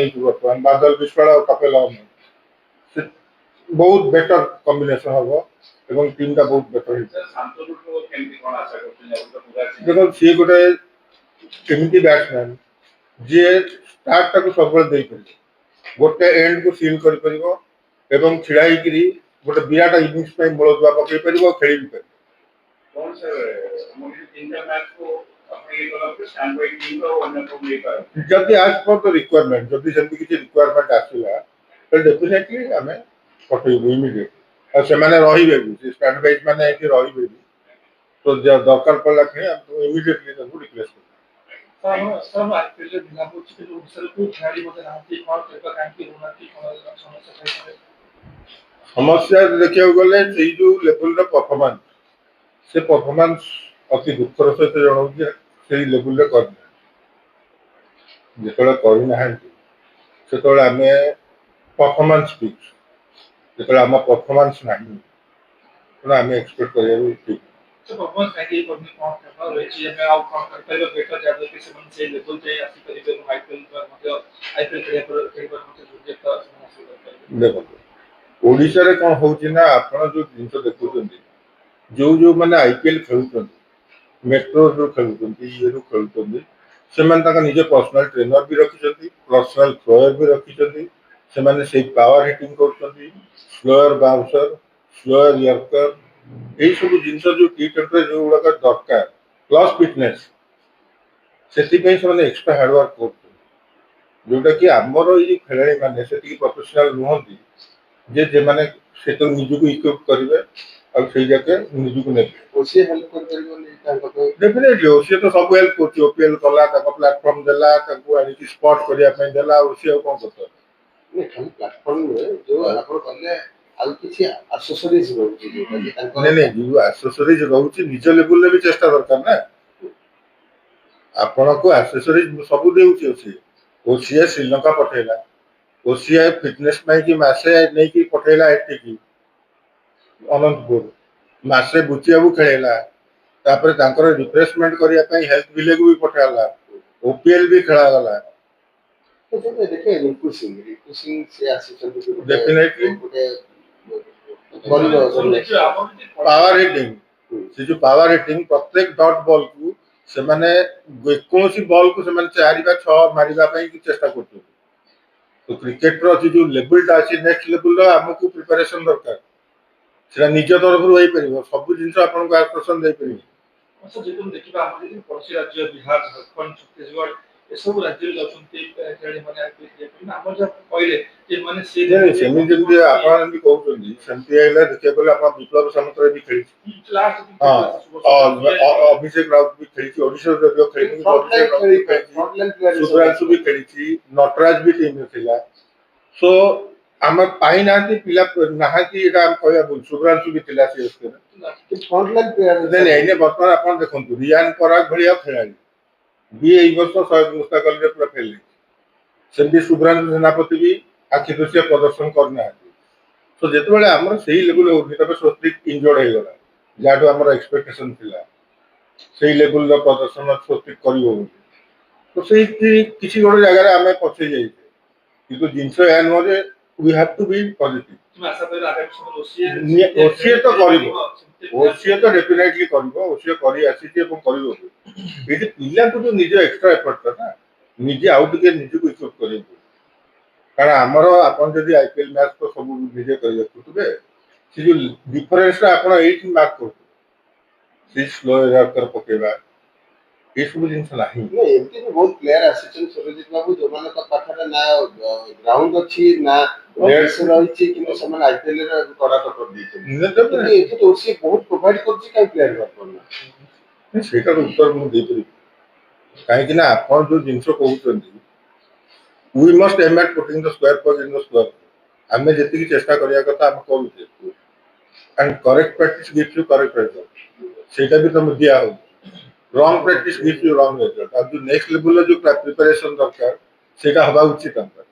ହେଇଛି ବର୍ତ୍ତମାନ ବାଦଲ ବିଶ୍ୱାଳ ଆଉ କପିଲ ସେ ବହୁତ ବେଟର କମ୍ବିନେସନ ହବ ଏବଂ ଟିମ୍ଟା ବହୁତ ବେଟର ହେଇଯିବ। ଦେଖନ୍ତୁ ସିଏ ଗୋଟେ ଏମିତି ବ୍ୟାଟ୍ସମ୍ୟାନ୍ ଯିଏ ଷ୍ଟାର୍ଟଟାକୁ ସବୁବେଳେ ଦେଇପାରିବ, ଗୋଟେ ଏଣ୍ଡକୁ ସିଲ୍ କରିପାରିବ ଏବଂ ଛିଡ଼ା ହେଇକିରି ଗୋଟେ ବିରାଟ ଇନିଂସ ପାଇଁ ମୂଳଦୁଆ ପକେଇ ପାରିବ ଆଉ ଖେଳି ବି ପାରିବ। ଯଦି ଆଜ୍ ପର୍ ଦ ରିକ୍ୱାରମେଣ୍ଟ ଯଦି ସେମିତି କିଛି ରିକ୍ୱାରମେଣ୍ଟ ଆସିଲା ତାହେଲେ ଡେଫିନେଟଲି ଆମେ ପଠେଇବୁ ଇମିଡିଏଟ୍। ଆଉ ସେମାନେ ରହିବେ ବି, ସେ ଷ୍ଟାଣ୍ଡ ବାଇଜ୍ ମାନେ ଏଠି ରହିବେ ବି, ତ ଦରକାର ପଡ଼ିଲା କ୍ଷଣି ଆମେ ଇମିଡିଏଟଲି ତାଙ୍କୁ ରିପ୍ଲେସ୍ କରିବୁ। ସମସ୍ୟା ଦେଖିବାକୁ ଗଲେ ସେଇ ଯୋଉ ଲେବୁଲର ପରଫର୍ମାନ୍ସ, ସେ ପରଫର୍ମାନ୍ସ ଅତି ଦୁଃଖର ସହିତ ଜଣାଉଛି ସେଇ ଲେବୁଲରେ କରିନାହାନ୍ତି। ଯେତେବେଳେ କରିନାହାନ୍ତି ସେତେବେଳେ ଆମେ ପରଫର୍ମାନ୍ସ ପିଛୁ, ଯେତେବେଳେ ଆମ ପରଫର୍ମାନ୍ସ ନାହିଁ ତେଣୁ ଆମେ ଏକ୍ସପେକ୍ଟ କରିବା ବି ଠିକ୍। ଦେଖନ୍ତୁ ଓଡ଼ିଶାରେ କ'ଣ ହଉଛି ନା ଆପଣ ଯୋଉ ଜିନିଷ ଦେଖୁଛନ୍ତି, ଯୋଉମାନେ IPL ଖେଳୁଛନ୍ତି, ମେଟ୍ରୋ ଯୋଉ ଖେଳୁଛନ୍ତି, ଇଏରୁ ଖେଳୁଛନ୍ତି, ସେମାନେ ତାଙ୍କ ନିଜ ପର୍ସନାଲ ଟ୍ରେନର ବି ରଖିଛନ୍ତି, ପର୍ସନାଲ ଥ୍ରୋୟର ବି ରଖିଛନ୍ତି। ସେମାନେ ସେଇ ପାୱାର ହିଟିଂ କରୁଛନ୍ତି, ସ୍ଲୋୟର ବାଉନ୍ସର, ସ୍ଲୋୟର ୟର୍କର, ଏଇସବୁ ଜିନିଷ ଯୋଉ T20ରେ ଯୋଉଗୁଡାକ ଦରକାର ପ୍ଲସ୍ ଫିଟନେସ୍, ସେଥିପାଇଁ ସେମାନେ ଏକ୍ସଟ୍ରା ହାର୍ଡୱାର୍କ କରୁଛନ୍ତି। ଯୋଉଟା କି ଆମର ଏଇ ଯୋଉ ଖେଳାଳି ମାନେ ସେତିକି ପ୍ରଫେସନାଲ ନୁହନ୍ତି ଯେ ସେମାନେ ସେଠୁ ନିଜକୁ ଇକ୍ୱିପ୍ କରିବେ ଆଉ ସେଇ ଯାକେ ନିଜକୁ ନେବେ। ଡେଫିନେଟଲି ଓସିଏ ତ ସବୁ ହେଲ୍ପ କରୁଛି, OPL କଲା, ତାଙ୍କ ପ୍ଲାଟଫର୍ମ ଦେଲା, ତାଙ୍କୁ ଆଣିକି ସ୍ପଟ୍ କରିବା ପାଇଁ ଦେଲା, ଓସିଏ ଆଉ କ'ଣ କରୁଛନ୍ତି? ଯୋଉ ଆସେସରିଜ ରହୁଛି ନିଜ ଲେବୁଲରେ ବି ଚେଷ୍ଟା ଦରକାର ନା। ଆପଣଙ୍କୁ ଆସେସରିଜ ସବୁ ଦେଉଛି ଓସିଏ ଶ୍ରୀଲଙ୍କା ପଠେଇଲା, ଓସିଏ ଫିଟନେସ୍ ପାଇଁକି ମାସେ ନେଇକି ପଠେଇଲା ଏଠିକି ଅନନ୍ତପୁର, ମାସେ ବୁଚିବାକୁ ଖେଳେଇଲା, ତାପରେ ତାଙ୍କର ରିଫ୍ରେଶମେଣ୍ଟ କରିବା ପାଇଁ ହେଲ୍ଥ ଭିଲେଜକୁ ବି ପଠାଗଲା, OPL ବି ଖେଳାଗଲା। ପାୱାର ହିଟିଂ, ସେ ଯୋଉ ପାୱାର ହିଟିଂ ପ୍ରତ୍ୟେକ ଡଟ୍ ବଲକୁ ସେମାନେ ଯେକୌଣସି ବଲକୁ ସେମାନେ 4 ବା 6 ମାରିବା ପାଇଁ ଚେଷ୍ଟା କରୁଛନ୍ତି। ତ କ୍ରିକେଟର ଅଛି ଯୋଉ ଲେବୁଲଟା ଅଛି, ନେକ୍ସଟ ଲେବୁଲର ଆମକୁ ପ୍ରିପାରେସନ ଦରକାର, ସେଟା ନିଜ ତରଫରୁ ହେଇପାରିବ, ସବୁ ଜିନିଷ ଆପଣଙ୍କୁ ଆଶ୍ୱାସନ ଦେଇପାରିବେ। ସେମିତି ଯେମିତି ଆପଣ ଯେମିତି କହୁଛନ୍ତି ସେମିତି ହେଲେ ଦେଖିବାକୁ ଗଲେ ଆପଣ ବିପ୍ଳବ ସାମନ୍ତରାୟ ବି ଖେଳିଛି, ଅଭିଷେକ ରାଉତ ବି ଖେଳିଛି, ଓଡ଼ିଶା ଖେଳିଛି, ଶୁଭ୍ରାଂଶୁ ବି ଖେଳିଛି, ନଟରାଜ ବି ଟିମରେ ଥିଲା। ସୋ ଆମେ ପାଇନାହାନ୍ତି ପିଲା ନାହାନ୍ତି, ଏଇଟା ଆମେ କହିବା ଭୁଲ। ଶୁଭ୍ରାଂଶୁ ବି ଥିଲା ବର୍ତ୍ତମାନ ଆପଣ ଦେଖନ୍ତୁ ରିୟାନ ପରାଗ ଭଳିଆ ଖେଳାଳି ବି ଏଇ ବର୍ଷ ଶହୀଦ ମୁସ୍ତାକଲରେ ପୁରା ଫେଲ୍ ହେଇଛି, ସେମିତି ଶୁଭ୍ରାଂଶୁ ସେନାପତି ବି ଆଖି ଦୃଶ୍ୟ ପ୍ରଦର୍ଶନ କରିନାହାନ୍ତି। ତ ଯେତେବେଳେ ଆମର ସେଇ ଲେବୁଲ ହଉଛି, ତାପରେ ସ୍ୱସ୍ତିକ ଇଞ୍ଜର୍ଡ ହେଇଗଲା, ଯାହାଠୁ ଆମର ଏକ୍ସପେକ୍ଟେସନ ଥିଲା ସେଇ ଲେବୁଲର ପ୍ରଦର୍ଶନ ସ୍ୱସ୍ତିକ କରିବ ବୋଲି, ତ ସେଇଠି କିଛି ଗୋଟେ ଜାଗାରେ ଆମେ ପଛେଇ ଯାଇଛେ। କିନ୍ତୁ ଜିନିଷ ଏହା ନୁହଁ ଯେ we have to be positive। OCA ତ କରିବ, ଓସିଏ ତ ଡେଫିନେଟଲି କରିବ, ଓସିଏ କରି ଆସିଛି ଏବଂ କରିବ। ଏଠି ପିଲାଙ୍କୁ ଯୋଉ ନିଜ ଏକ୍ସଟ୍ରା ଏଫର୍ଟଟା ନା, ନିଜେ ଆଉ ଟିକେ ନିଜକୁ ଇକ୍ୱିପ୍ କରିବାକୁ, କାରଣ ଆମର ଆପଣ ଯଦି IPL ମ୍ୟାଚ୍ ତ ସବୁ ନିଜେ କରି ଦେଖୁଥିବେ, ସେ ଯୋଉ ଡିଫରେନ୍ସଟା ଆପଣ ଏଇଠି ମାର୍କ କରୁଥିବେ, ସେଇ ସ୍ଲୋ ୟର୍କର ପକେଇବା, ଏସବୁ ଜିନିଷ ନାହିଁ। ଏମିତି ବି ବହୁତ ପ୍ଲେୟାର ଆସିଛନ୍ତି ସୁରଜିତ ବାବୁ, ଯୋଉମାନଙ୍କ ପାଖରେ ନା ଗ୍ରାଉଣ୍ଡ ଅଛି ନା ରହିଛି, କିନ୍ତୁ ସେମାନେ IPLରେ କଡ଼ା ଟକ୍କର ଦେଇଛନ୍ତି। ବହୁତ ପ୍ରୋଭାଇଡ କରୁଛି, କାହିଁ ପ୍ଲେୟାର କରିପାରୁନାହାନ୍ତି? ସେଇଟାର ଉତ୍ତର ମୁଁ ଦେଇପାରିବି, କାହିଁକି ନା ଆପଣ ଯୋଉ ଜିନିଷ କହୁଛନ୍ତି we must aim at putting the square peg in the square। ଆମେ ଯେତିକି ଚେଷ୍ଟା କରିବା କଥା ଆମେ କରୁଛେ, and correct practice gives you correct result, ସେଇଟା ବି ତମେ ଦିଆ ହଉଛି। ରଙ୍ଗ practice gives you wrong result, ଆଉ ଯୋଉ ନେକ୍ସଟ ଲେବୁଲର ଯୋଉ ପ୍ରିପାରେସନ ଦରକାର ସେଇଟା ହବା ଉଚିତ ଆମର।